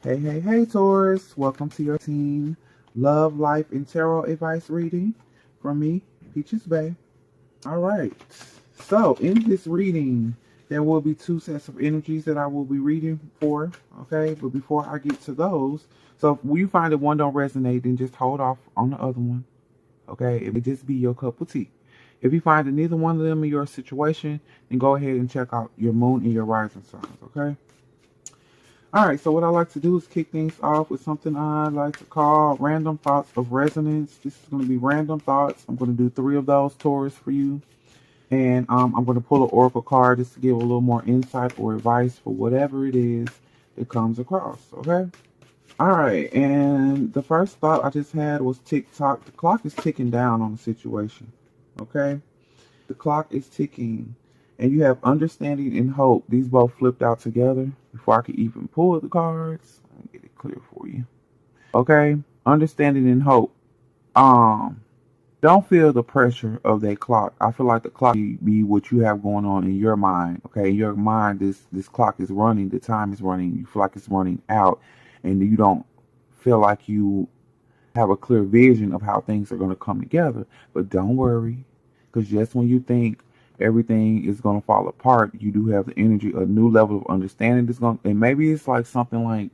Hey, Taurus. Welcome to your teen love, life, and tarot advice reading from me, Peaches Bay. All right. So, in this reading, there will be two sets of energies that I will be reading for. Okay. But before I get to those, so if you find that one don't resonate, then just hold off on the other one. Okay. It may just be your cup of tea. If you find that neither one of them in your situation, then go ahead and check out your moon and your rising signs. Okay. All right, so what I like to do is kick things off with something I like to call random thoughts of resonance. This is going to be random thoughts. I'm going to do three of those Taurus for you. And I'm going to pull an oracle card just to give a little more insight or advice for whatever it is that comes across, okay? All right, and the first thought I just had was tick-tock. The clock is ticking down on the situation, okay? The clock is ticking, and you have understanding and hope. These both flipped out together before I could even pull the cards. Let me get it clear for you. Okay, understanding and hope. Um, don't feel the pressure of that clock. I feel like the clock be what you have going on in your mind. Okay, in your mind, this clock is running. The time is running. You feel like it's running out, and you don't feel like you have a clear vision of how things are going to come together. But don't worry, because just when you think everything is going to fall apart, you do have the energy, a new level of understanding is going, and maybe it's like something like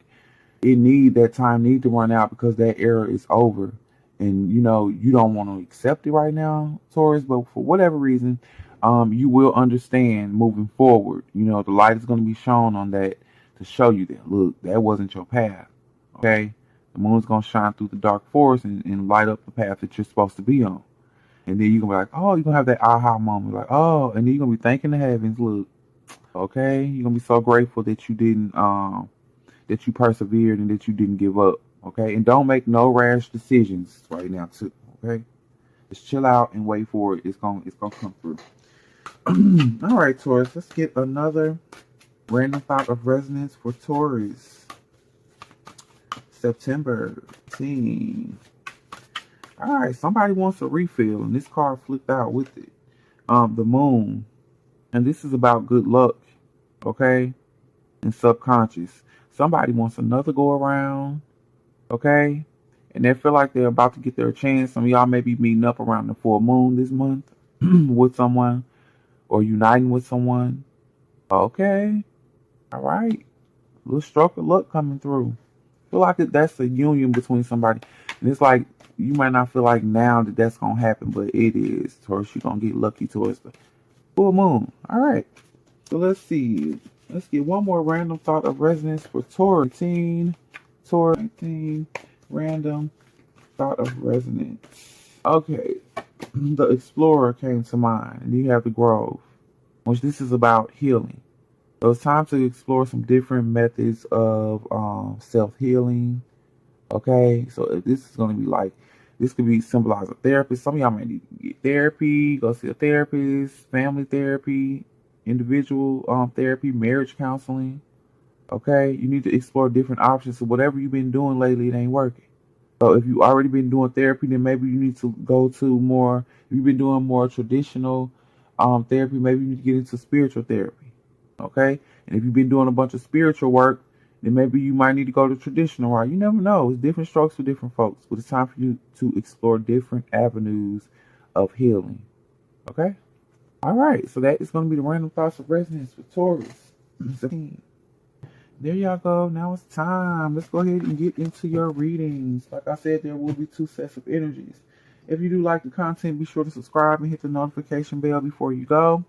that time need to run out because that era is over, and you don't want to accept it right now, Taurus. But for whatever reason, you will understand moving forward. The light is going to be shown on that to show you that look, that wasn't your path. Okay, the moon's gonna shine through the dark forest and light up the path that you're supposed to be on. And then you're gonna be like, oh, you're gonna have that aha moment, like, oh, and then you're gonna be thanking the heavens, look, okay, you're gonna be so grateful that you didn't that you persevered and that you didn't give up. Okay, and don't make no rash decisions right now too. Okay, just chill out and wait for it. It's gonna come through. All right, Taurus, let's get another random thought of resonance for Taurus. September 18. All right, somebody wants a refill, and this card flipped out with it. The moon, and this is about good luck, okay, and subconscious. Somebody wants another go around, okay, and they feel like they're about to get their chance. Some of y'all may be meeting up around the full moon this month with someone or uniting with someone. Okay, all right, a little stroke of luck coming through. Feel like that's a union between somebody, and it's like you might not feel like now that that's gonna happen, but it is. Taurus, you're gonna get lucky towards the full moon. All right, so let's see. Let's get one more random thought of resonance for Taurus 19. Taurus 19. Random thought of resonance. Okay, the Explorer came to mind, and you have the Grove, which this is about healing. So it's time to explore some different methods of self-healing. Okay, so this is going to be like, this could be symbolized a therapist. Some of y'all might need to get therapy, go see a therapist, family therapy, individual therapy, marriage counseling. Okay, you need to explore different options. So whatever you've been doing lately, it ain't working. So if you already been doing therapy, then maybe you need to go to more. If you've been doing more traditional therapy, maybe you need to get into spiritual therapy. Okay, and if you've been doing a bunch of spiritual work, then maybe you might need to go to traditional route. You never know. It's different strokes for different folks. But it's time for you to explore different avenues of healing. Okay? All right. So that is going to be the random thoughts of resonance for Taurus. There y'all go. Now it's time. Let's go ahead and get into your readings. Like I said, there will be two sets of energies. If you do like the content, be sure to subscribe and hit the notification bell before you go.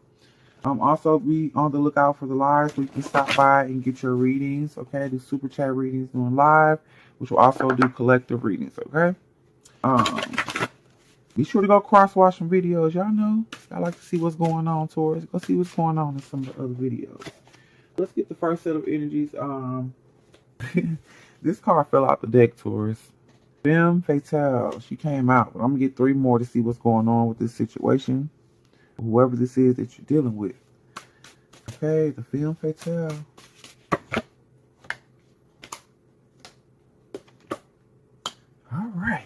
Also be on the lookout for the lives where you can stop by and get your readings. Okay, do super chat readings doing live, which will also do collective readings. Okay. Be sure to go cross-watch some videos. Y'all know I like to see what's going on, Taurus. Go see what's going on in some of the other videos. Let's get the first set of energies. This card fell out the deck, Taurus. Femme Fatale. She came out, but I'm gonna get three more to see what's going on with this situation. Whoever this is that you're dealing with. Okay, the Femme Fatale. All right.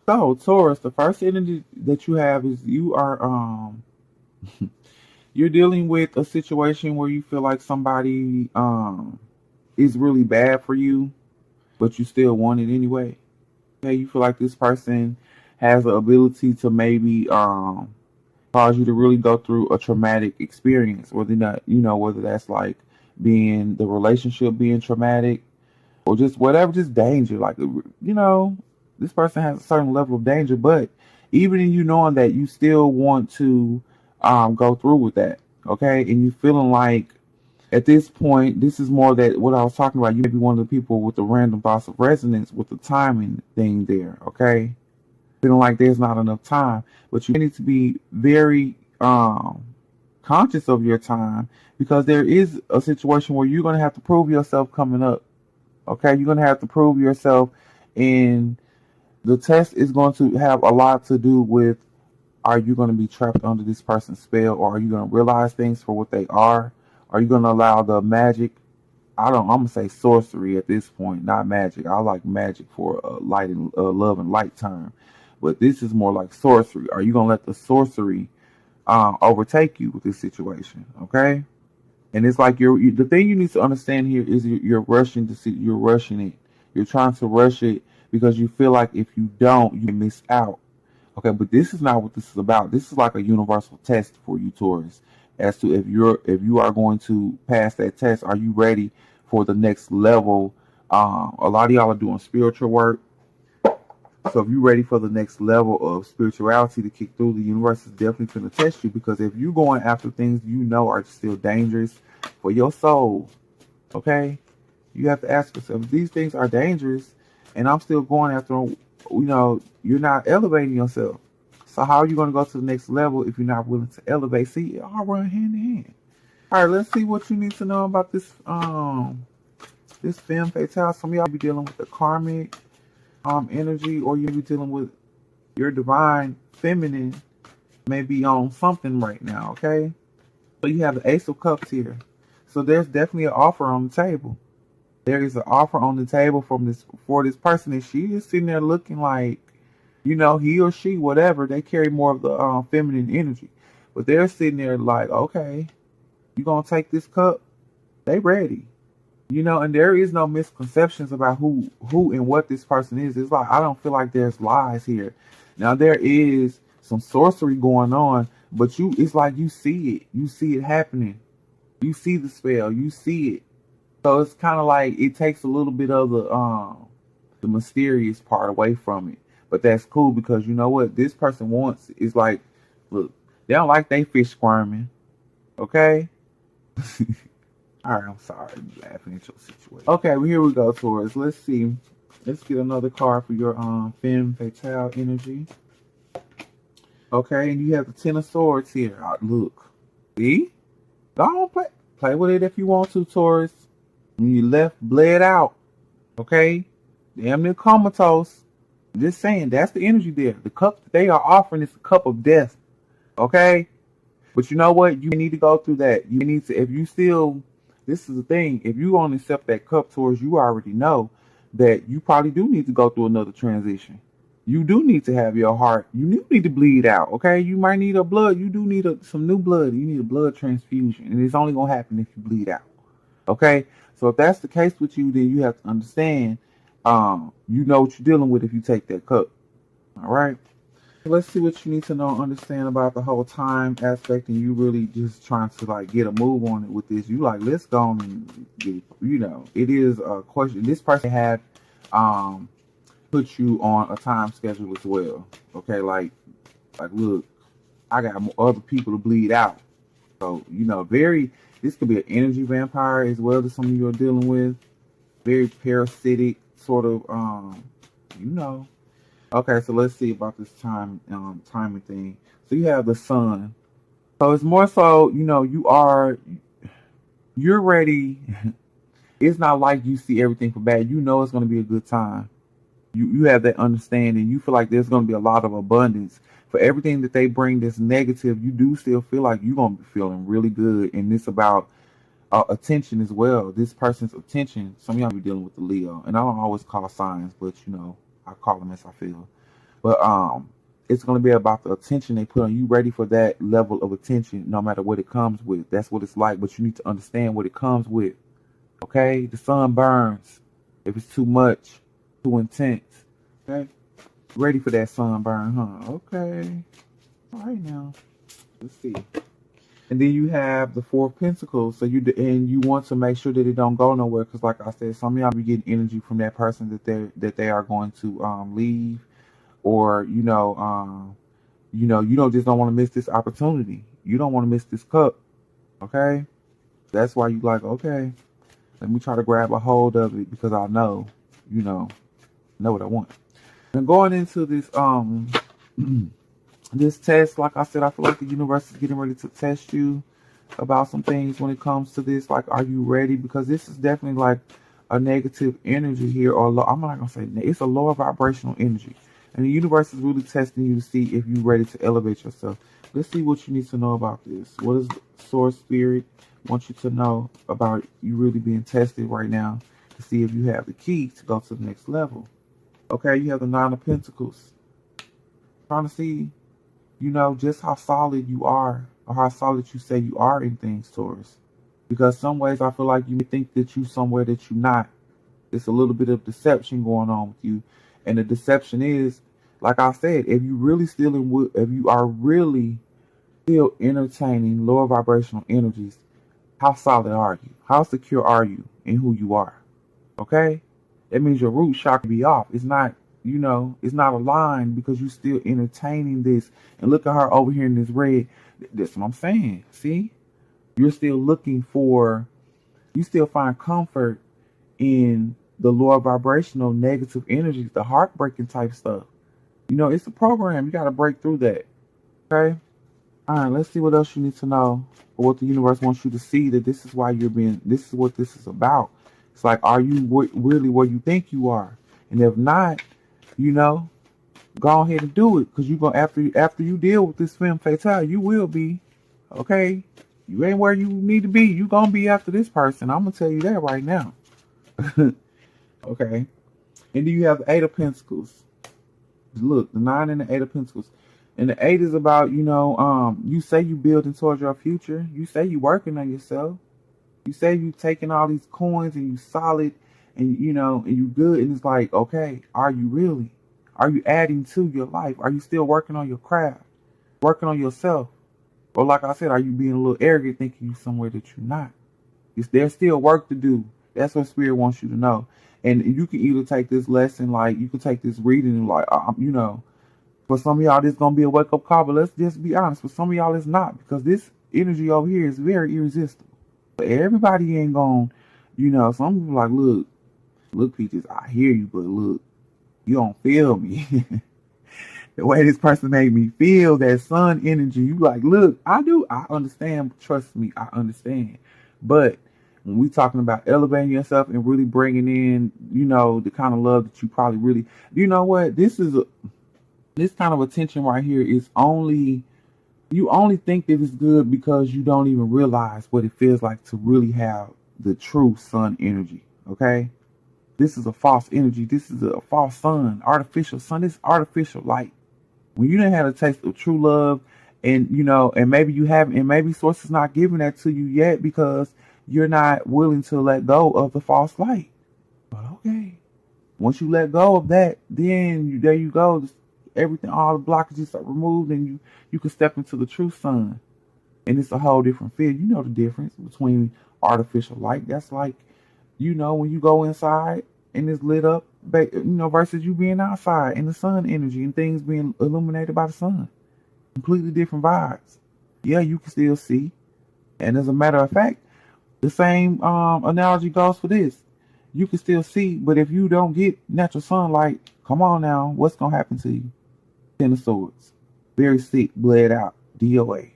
So, Taurus, the first energy that you have is you are you're dealing with a situation where you feel like somebody is really bad for you. but you still want it anyway. Okay, you feel like this person has the ability to maybe cause you to really go through a traumatic experience, whether not, whether that's like being the relationship being traumatic or just whatever, just danger. Like, this person has a certain level of danger, but even in you knowing that, you still want to go through with that. Okay, and you feeling like at this point, this is more that what I was talking about. You may be one of the people with the random thoughts of resonance with the timing thing there. Okay, feeling like there's not enough time, but you need to be very conscious of your time, because there is a situation where you're going to have to prove yourself coming up. Okay, you're going to have to prove yourself, and the test is going to have a lot to do with, are you going to be trapped under this person's spell, or are you going to realize things for what they are? Are you going to allow the magic? I'm going to say sorcery at this point, not magic. I like magic for light and love and light term, but this is more like sorcery. Are you going to let the sorcery overtake you with this situation? Okay, and it's like the thing you need to understand here is you're rushing to see. You're rushing it. You're trying to rush it because you feel like if you don't, you miss out. Okay, but this is not what this is about. This is like a universal test for you, Taurus, as to if you are going to pass that test. Are you ready for the next level? A lot of y'all are doing spiritual work. So if you're ready for the next level of spirituality to kick through, the universe is definitely going to test you, because if you're going after things you know are still dangerous for your soul, okay, you have to ask yourself, if these things are dangerous and I'm still going after them, you're not elevating yourself. So how are you going to go to the next level if you're not willing to elevate? See, it all run hand in hand. All right, let's see what you need to know about this this femme fatale. Some of y'all be dealing with the karmic energy, or you be dealing with your divine feminine, maybe on something right now. Okay, so you have the Ace of Cups here, so there's definitely an offer on the table. There is an offer on the table for this person, and she is sitting there looking like, he or she, whatever, they carry more of the feminine energy, but they're sitting there like, okay, you gonna take this cup? They ready. And there is no misconceptions about who and what this person is. It's like, I don't feel like there's lies here. Now there is some sorcery going on, but it's like you see it happening. You see the spell, you see it. So it's kind of like it takes a little bit of the mysterious part away from it. But that's cool, because you know what this person wants is like, look, they don't like they fish squirming. Okay? All right, I'm sorry, I'm laughing at your situation. Okay, well, here we go, Taurus. Let's see. Let's get another card for your femme fatale energy. Okay, and you have the Ten of Swords here. Look, see? Don't play with it if you want to, Taurus. When you left, bled out. Okay, damn near comatose. Just saying, that's the energy there. The cup that they are offering is the cup of death. Okay, but you know what? You need to go through that. You need to, if you still. This is the thing. If you want to accept that cup, Taurus, you already know that you probably do need to go through another transition. You do need to have your heart. You do need to bleed out. Okay, you might need a blood. You do need some new blood. You need a blood transfusion, and it's only gonna happen if you bleed out. Okay, so if that's the case with you, then you have to understand. You know what you're dealing with if you take that cup. All right. Let's see what you need to know and understand about the whole time aspect, and you really just trying to like get a move on it with this. You like, let's go on and get it. It is a question. This person had put you on a time schedule as well. Okay, like look, I got other people to bleed out. So this could be an energy vampire as well that some of you are dealing with. Very parasitic sort of Okay, so let's see about this timing thing. So you have the Sun. So it's more so, you're ready. It's not like you see everything for bad. You know it's going to be a good time. You have that understanding. You feel like there's going to be a lot of abundance. For everything that they bring that's negative, you do still feel like you're going to be feeling really good. And it's about attention as well. This person's attention. Some of y'all be dealing with the Leo. And I don't always call signs, but I call them as I feel. But it's going to be about the attention they put on you. Ready for that level of attention, no matter what it comes with. That's what it's like. But you need to understand what it comes with. Okay? The sun burns. If it's too much, too intense. Okay? Ready for that sunburn, huh? Okay. All right now. Let's see. And then you have the Four of Pentacles. So you want to make sure that it don't go nowhere, because like I said, some of y'all be getting energy from that person that they are going to leave, or you don't want to miss this opportunity. You don't want to miss this cup. Okay? That's why you like, okay, let me try to grab a hold of it, because I know what I want. And going into this this test, like I said, I feel like the universe is getting ready to test you about some things when it comes to this. Like, are you ready? Because this is definitely like a negative energy here, or I'm not gonna say it's a lower vibrational energy, and the universe is really testing you to see if you're ready to elevate yourself. Let's see what you need to know about this. What does Source Spirit want you to know about you really being tested right now, to see if you have the key to go to the next level? Okay, you have the Nine of Pentacles. Trying to see, just how solid you are, or how solid you say you are in things, Taurus. Because some ways I feel like you may think that you somewhere that you're not. It's a little bit of deception going on with you. And the deception is, like I said, if you are really still entertaining lower vibrational energies, how solid are you? How secure are you in who you are? Okay? That means your root chakra be off. It's not, it's not aligned, because you still entertaining this. And look at her over here in this red. That's what I'm saying. See? You're still you still find comfort in the lower vibrational negative energies, the heartbreaking type stuff. It's a program. You got to break through that. Okay? All right, let's see what else you need to know, or what the universe wants you to see, that this is why this is what this is about. It's like, are you really where you think you are? And if not, go ahead and do it, because you're going after you deal with this femme fatale, you will be. Okay? You ain't where you need to be. You going to be after this person. I'm going to tell you that right now. Okay? And then you have the Eight of Pentacles. Look, the 9 and the 8 of Pentacles. And the 8 is about, you say you building towards your future. You say you working on yourself. You say you taking all these coins and you solid, and and you good. And it's like, okay, are you really? Are you adding to your life? Are you still working on your craft? Working on yourself? Or like I said, are you being a little arrogant, thinking you somewhere that you're not? There's still work to do. That's what Spirit wants you to know. And you can either take this lesson, like you can take this reading and like, for some of y'all, this is going to be a wake-up call. But let's just be honest. For some of y'all, it's not. Because this energy over here is very irresistible. But everybody ain't going, some people like, look, Peaches, I hear you, but look, you don't feel me. The way this person made me feel, that sun energy, you like, look, I understand. Trust me, I understand. But when we talking about elevating yourself and really bringing in, the kind of love that you probably really, what, this kind of attention right here is you only think that it's good because you don't even realize what it feels like to really have the true sun energy. Okay? This is a false energy. This is a false sun, artificial sun. This is artificial light. When you didn't have a taste of true love, and and maybe you haven't, and maybe Source is not giving that to you yet because you're not willing to let go of the false light. But okay, once you let go of that, then there you go. Everything, all the blockages are removed, and you can step into the true sun, and it's a whole different feel. You know the difference between artificial light. That's like, when you go inside and it's lit up, versus you being outside in the sun energy and things being illuminated by the sun. Completely different vibes. Yeah, you can still see. And as a matter of fact, the same analogy goes for this. You can still see, but if you don't get natural sunlight, come on now, what's going to happen to you? Ten of Swords. Very sick, bled out, DOA.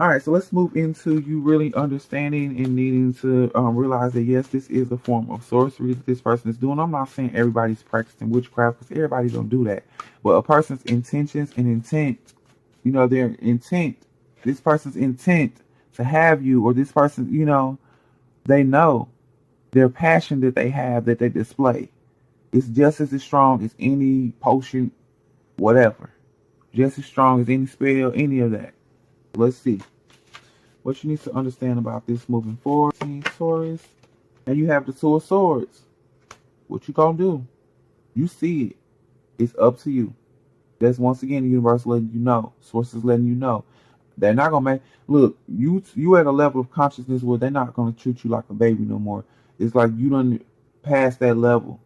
All right, so let's move into you really understanding and needing to realize that, yes, this is a form of sorcery that this person is doing. I'm not saying everybody's practicing witchcraft, because everybody don't do that. But a person's intentions and intent, their intent, this person's intent to have you, or this person, they know their passion that they have, that they display. It's just as strong as any potion, whatever. Just as strong as any spell, any of that. Let's see what you need to understand about this moving forward, Taurus. And you have the Two of Swords. What you gonna do? You see it. It's up to you. That's once again the universe letting you know. Sources letting you know. They're not gonna make look, you at a level of consciousness where they're not gonna treat you like a baby no more. It's like you done past that level.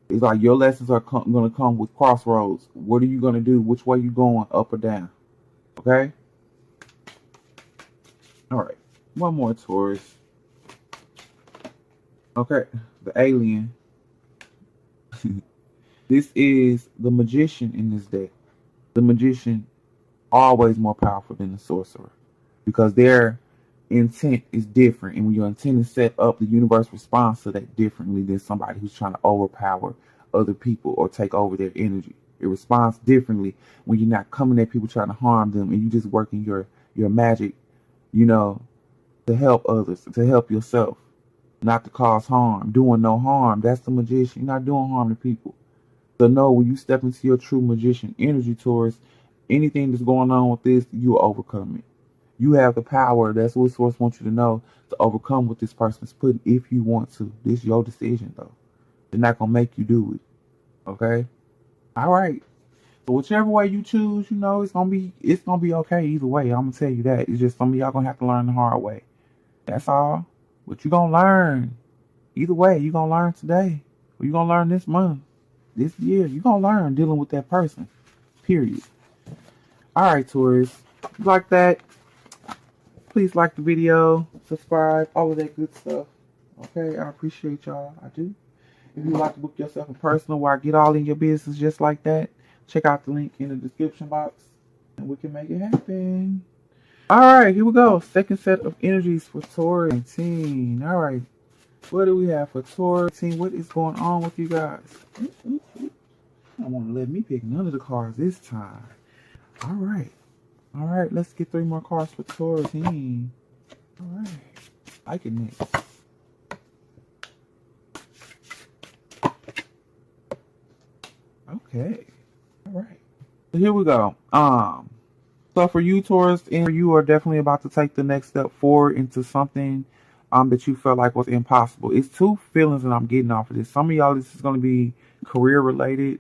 It's like your lessons are gonna come with crossroads. What are you gonna do? Which way you going? Up or down? Okay? Alright. One more, Taurus. Okay. The alien. This is the magician in this deck. The magician always more powerful than the sorcerer because their intent is different, and when your intent is set up, the universe responds to that differently than somebody who's trying to overpower other people or take over their energy. It responds differently when you're not coming at people trying to harm them, and you just working your magic, you know, to help others, to help yourself, not to cause harm, doing no harm. That's the magician. You're not doing harm to people. So know when you step into your true magician energy, Taurus, anything that's going on with this, you overcome it. You have the power. That's what Source wants you to know, to overcome what this person's putting if you want to. This is your decision, though. They're not going to make you do it. Okay? All right. So whichever way you choose, you know, it's gonna be okay either way. I'm gonna tell you that. It's just some of y'all gonna have to learn the hard way. That's all. But you gonna learn. Either way, you gonna learn today. Or you gonna learn this month. This year. You gonna learn dealing with that person. Period. Alright, Taurus. If you like that, please like the video, subscribe, all of that good stuff. Okay, I appreciate y'all. I do. If you'd like to book yourself a personal where I get all in your business just like that, check out the link in the description box and we can make it happen. Alright, here we go. Second set of energies for Taurus 19. Alright. What do we have for Taurus 19? What is going on with you guys? I don't want to let me pick none of the cards this time. Alright. Alright, let's get 3 more cards for Taurus 19. Alright. Liking it. Okay. Alright. So here we go. So for you, Taurus, and you are definitely about to take the next step forward into something that you felt like was impossible. It's 2 feelings that I'm getting off of this. Some of y'all, this is going to be career related.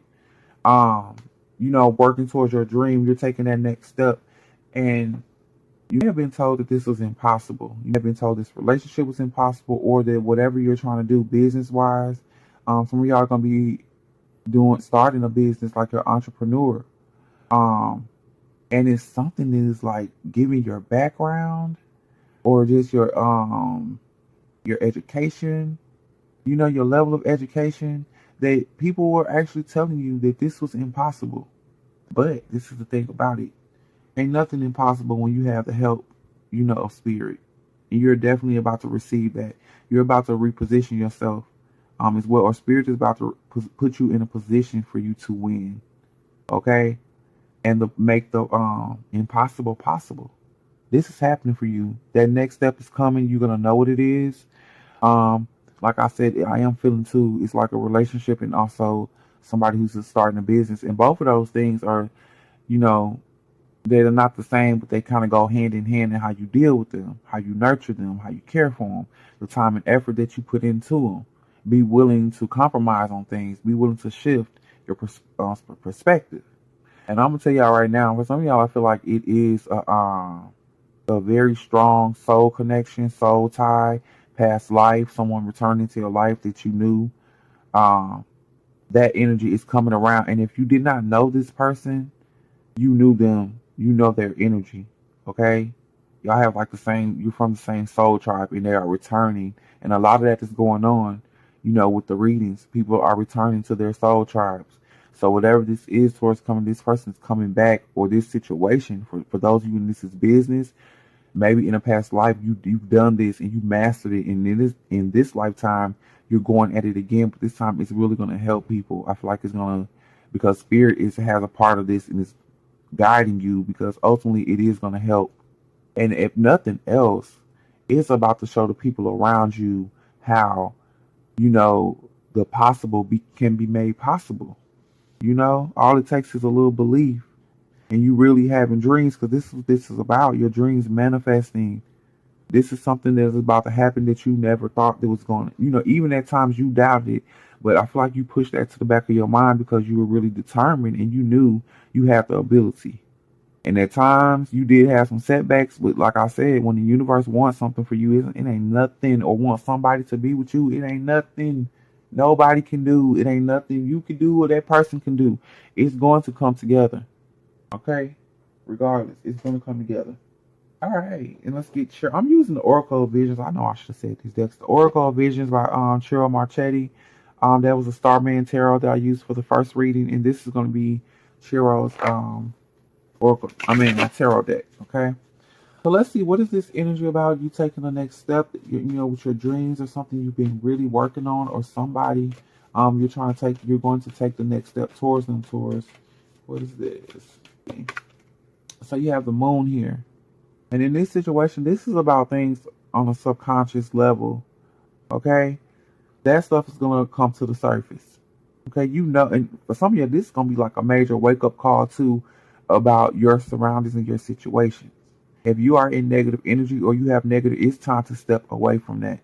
You know, working towards your dream. You're taking that next step, and you have been told that this was impossible. You have been told this relationship was impossible, or that whatever you're trying to do business wise, some of y'all are going to be starting a business like your entrepreneur. And it's something that is like giving your background or just your education, you know, your level of education, that people were actually telling you that this was impossible. But this is the thing about it. Ain't nothing impossible when you have the help, you know, of spirit. And you're definitely about to receive that. You're about to reposition yourself as well. Or spirit is about to put you in a position for you to win. Okay? And make the impossible possible. This is happening for you. That next step is coming. You're going to know what it is. Like I said, I am feeling too, it's like a relationship and also somebody who's just starting a business. And both of those things are, you know, they're not the same, but they kind of go hand in hand in how you deal with them, how you nurture them, how you care for them, the time and effort that you put into them. Be willing to compromise on things. Be willing to shift your perspective. And I'm going to tell y'all right now, for some of y'all, I feel like it is a very strong soul connection, soul tie, past life, someone returning to your life that you knew. That energy is coming around. And if you did not know this person, you knew them, you know their energy. Okay? Y'all have like you're from the same soul tribe, and they are returning. And a lot of that is going on, you know, with the readings. People are returning to their soul tribes. So whatever this is towards coming, this person is coming back, or this situation, for those of you in this is business, maybe in a past life you've done this and you mastered it, and in this lifetime you're going at it again, but this time it's really going to help people. I feel like it's going to, because spirit has a part of this and it's guiding you, because ultimately it is going to help. And if nothing else, it's about to show the people around you how, you know, the possible can be made possible. You know, all it takes is a little belief, and you really having dreams, because this is about your dreams manifesting. This is something that is about to happen that you never thought that was going to, you know, even at times you doubted it, But I feel like you pushed that to the back of your mind because you were really determined and you knew you had the ability. And at times you did have some setbacks, but like I said, when the universe wants something for you, it ain't nothing, or wants somebody to be with you, it ain't nothing nobody can do. It ain't nothing you can do or that person can do. It's going to come together. Okay? Regardless, it's going to come together. All right, and let's get sure. I'm using the Oracle Visions. I know I should have said these decks. The Oracle Visions by Cheryl Marchetti. That was a Starman Tarot that I used for the first reading, and this is going to be Cheryl's Oracle. Tarot deck. Okay, so let's see, what is this energy about? You taking the next step? With your dreams or something you've been really working on, or somebody you're trying to take. You're going to take the next step towards them. Towards what is this? So you have the Moon here. And in this situation, this is about things on a subconscious level, okay? That stuff is going to come to the surface, okay? And for some of you, this is going to be like a major wake-up call, too, about your surroundings and your situations. If you are in negative energy or you have negative, it's time to step away from that.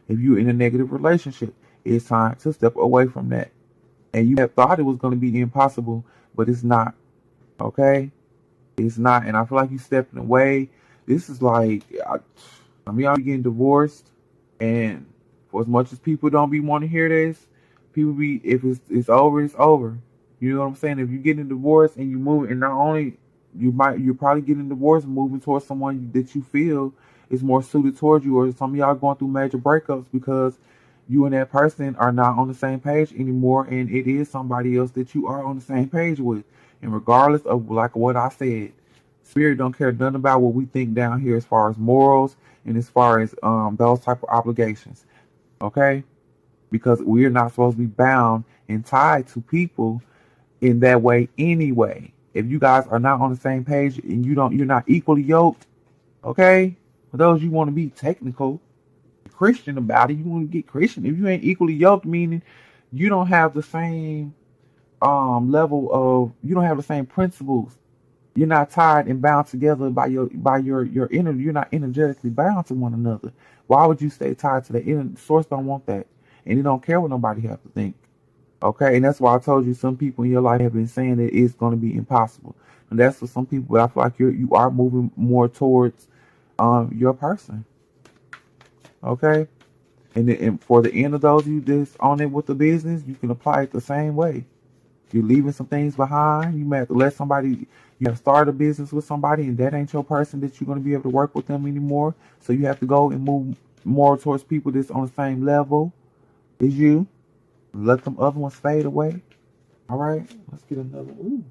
If you're in a negative relationship, it's time to step away from that. And you have thought it was going to be impossible, but it's not, okay? It's not, and I feel like you stepping away. This is like, y'all be getting divorced, and for as much as people don't be wanting to hear this, people be, if it's over, it's over. You know what I'm saying? If you're getting a divorce and you move, and not only you're probably getting divorced and moving towards someone that you feel is more suited towards you, or some of y'all going through major breakups because you and that person are not on the same page anymore, and it is somebody else that you are on the same page with. And regardless of like what I said, Spirit don't care nothing about what we think down here as far as morals and as far as those type of obligations. Okay? Because we're not supposed to be bound and tied to people in that way anyway. If you guys are not on the same page and you're not equally yoked, okay? For those you want to be technical, Christian about it, you want to get Christian. If you ain't equally yoked, meaning you don't have the same level of, you don't have the same principles. You're not tied and bound together by your energy. You're not energetically bound to one another. Why would you stay tied to the inner source? Don't want that, and you don't care what nobody have to think. Okay, and that's why I told you some people in your life have been saying that it's going to be impossible, and that's for some people. But I feel like you are moving more towards your person. Okay, and for the end of those of you that's on it with the business, you can apply it the same way. You're leaving some things behind. You may have to let somebody, you have started a business with somebody and that ain't your person that you're going to be able to work with them anymore. So you have to go and move more towards people that's on the same level as you. Let them other ones fade away. All right, let's get another. Ooh,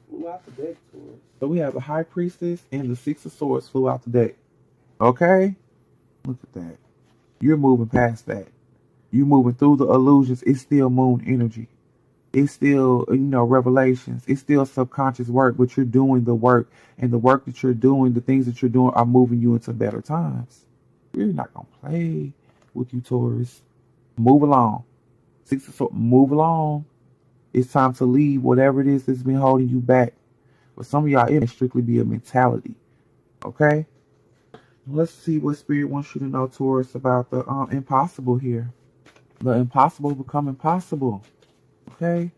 flew out the deck to us. So we have the High Priestess and the Six of Swords flew out the deck. Okay, look at that. You're moving past that. You're moving through the illusions. It's still moon energy. It's still, revelations. It's still subconscious work, but you're doing the work. And the work that you're doing, the things that you're doing are moving you into better times. We're not going to play with you, Taurus. Move along. Move along. It's time to leave whatever it is that's been holding you back. For some of y'all, it may strictly be a mentality. Okay? Let's see what Spirit wants you to know, Taurus, about the impossible here. The impossible become impossible. Okay?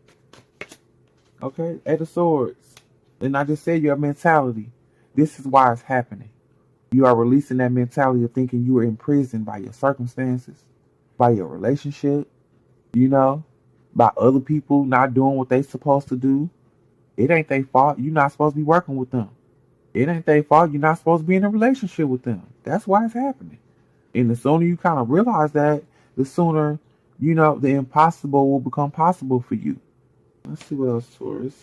Okay? Eight of Swords. And I just said your mentality. This is why it's happening. You are releasing that mentality of thinking you are imprisoned by your circumstances, by your relationship, by other people not doing what they supposed to do. It ain't their fault. You're not supposed to be working with them. It ain't their fault. You're not supposed to be in a relationship with them. That's why it's happening. And the sooner you kind of realize that, the sooner, the impossible will become possible for you. Let's see what else, Taurus.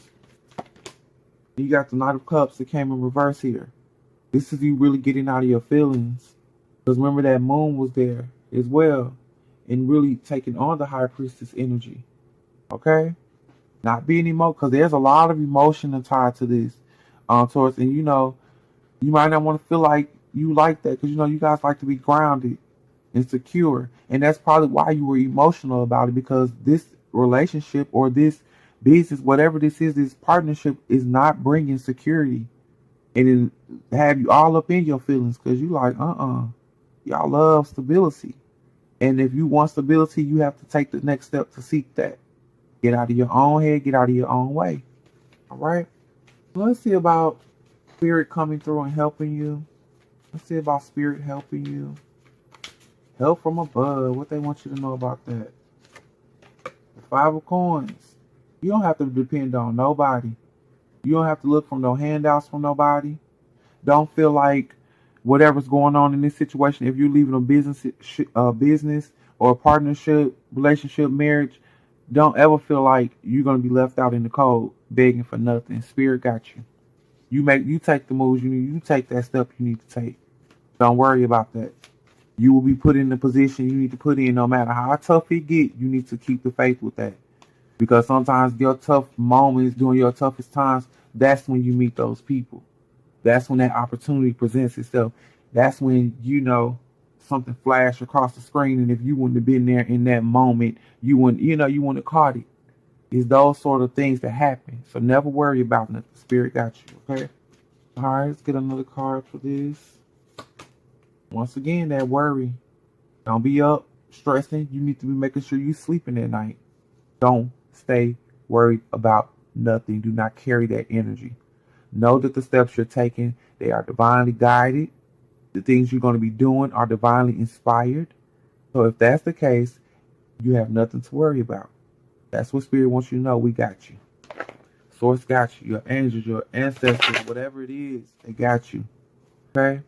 You got the Knight of Cups that came in reverse here. This is you really getting out of your feelings. Because remember that moon was there as well. And really taking on the High Priestess energy. Okay? Not being emotional. Because there's a lot of emotion tied to this. Taurus. And you might not want to feel like you like that. Because you guys like to be grounded and secure. And that's probably why you were emotional about it. Because this relationship or this business, whatever this is, this partnership is not bringing security. And it have you all up in your feelings. Because you like, y'all love stability. And if you want stability, you have to take the next step to seek that. Get out of your own head, get out of your own way. All right? Let's see about spirit coming through and helping you. Let's see about spirit helping you. Help from above. What they want you to know about that. The 5 of coins. You don't have to depend on nobody. You don't have to look for no handouts from nobody. Don't feel like whatever's going on in this situation, if you're leaving a business or a partnership, relationship, marriage, don't ever feel like you're gonna be left out in the cold, begging for nothing. Spirit got you. You take the moves you need. You take that step you need to take. Don't worry about that. You will be put in the position you need to put in, no matter how tough it get. You need to keep the faith with that, because sometimes your tough moments during your toughest times, that's when you meet those people. That's when that opportunity presents itself. That's when something flashed across the screen, and if you wouldn't have been there in that moment, you wouldn't have caught it. It's those sort of things that happen. So never worry about nothing. Spirit got you, okay? All right, let's get another card for this. Once again, that worry. Don't be up stressing. You need to be making sure you're sleeping at night. Don't stay worried about nothing. Do not carry that energy. Know that the steps you're taking, they are divinely guided. The things you're going to be doing are divinely inspired. So if that's the case, you have nothing to worry about. That's what Spirit wants you to know. We got you. Source got you. Your angels, your ancestors, whatever it is, they got you. Okay?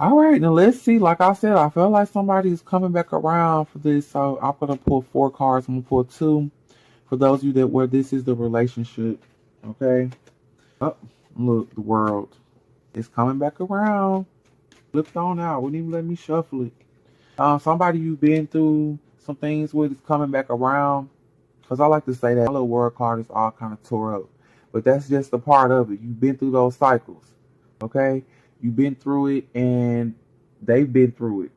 All right, now let's see. Like I said, I feel like somebody's coming back around for this. So I'm going to pull 4 cards. I'm going to pull 2 for those of you that where this is the relationship. Okay? Oh, look, the world. It's coming back around. Flipped on out. Wouldn't even let me shuffle it. Somebody you've been through some things with is coming back around. Because I like to say that my little world card is all kind of tore up. But that's just a part of it. You've been through those cycles. Okay? You've been through it and they've been through it.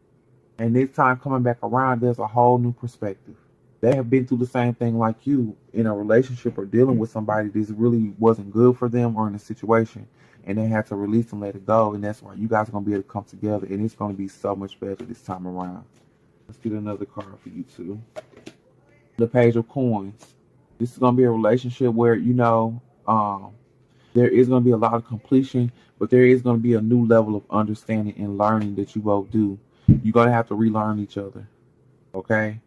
And this time coming back around, there's a whole new perspective. They have been through the same thing like you in a relationship or dealing with somebody that really wasn't good for them or in a situation. And they had to release and let it go. And that's why you guys are going to be able to come together. And it's going to be so much better this time around. Let's get another card for you two. The Page of Coins. This is going to be a relationship where, there is going to be a lot of completion, but there is going to be a new level of understanding and learning that you both do. You're going to have to relearn each other. Okay?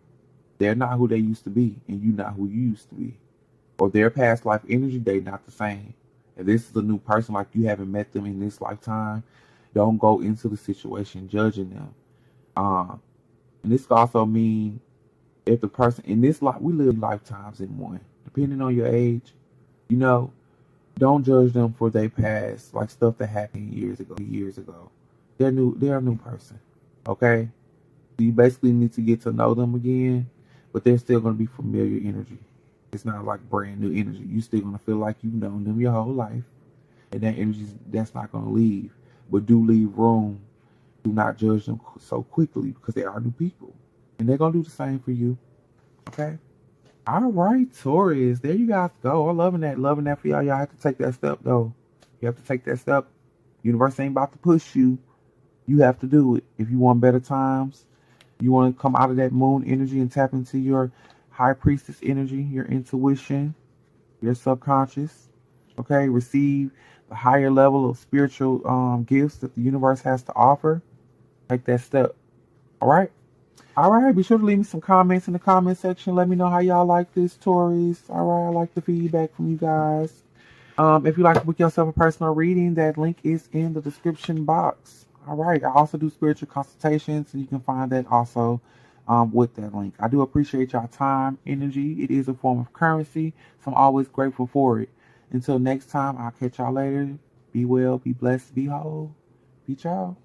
They're not who they used to be, and you're not who you used to be. Or their past life energy, they not the same. If this is a new person, like you haven't met them in this lifetime, don't go into the situation judging them. And this could also mean if the person in this life, we live lifetimes in one. Depending on your age, don't judge them for their past, like stuff that happened years ago. They're a new person. Okay? So you basically need to get to know them again, but they're still going to be familiar energy. It's not like brand new energy. You're still going to feel like you've known them your whole life, and that energy, that's not going to leave. But do leave room. Do not judge them so quickly, because they are new people, and they're going to do the same for you. Okay? All right, Taurus. There you guys go. I'm loving that for y'all. Y'all have to take that step, though. You have to take that step. Universe ain't about to push you. You have to do it. If you want better times, you want to come out of that moon energy and tap into your high priestess energy, your intuition, your subconscious. Okay, receive the higher level of spiritual gifts that the universe has to offer. Take that step. All right. All right, be sure to leave me some comments in the comment section. Let me know how y'all like this, Taurus. All right, I like the feedback from you guys. If you'd like to book yourself a personal reading, that link is in the description box. All right, I also do spiritual consultations, and you can find that also with that link. I do appreciate y'all time, energy. It is a form of currency, so I'm always grateful for it. Until next time, I'll catch y'all later. Be well, be blessed, be whole. Be y'all.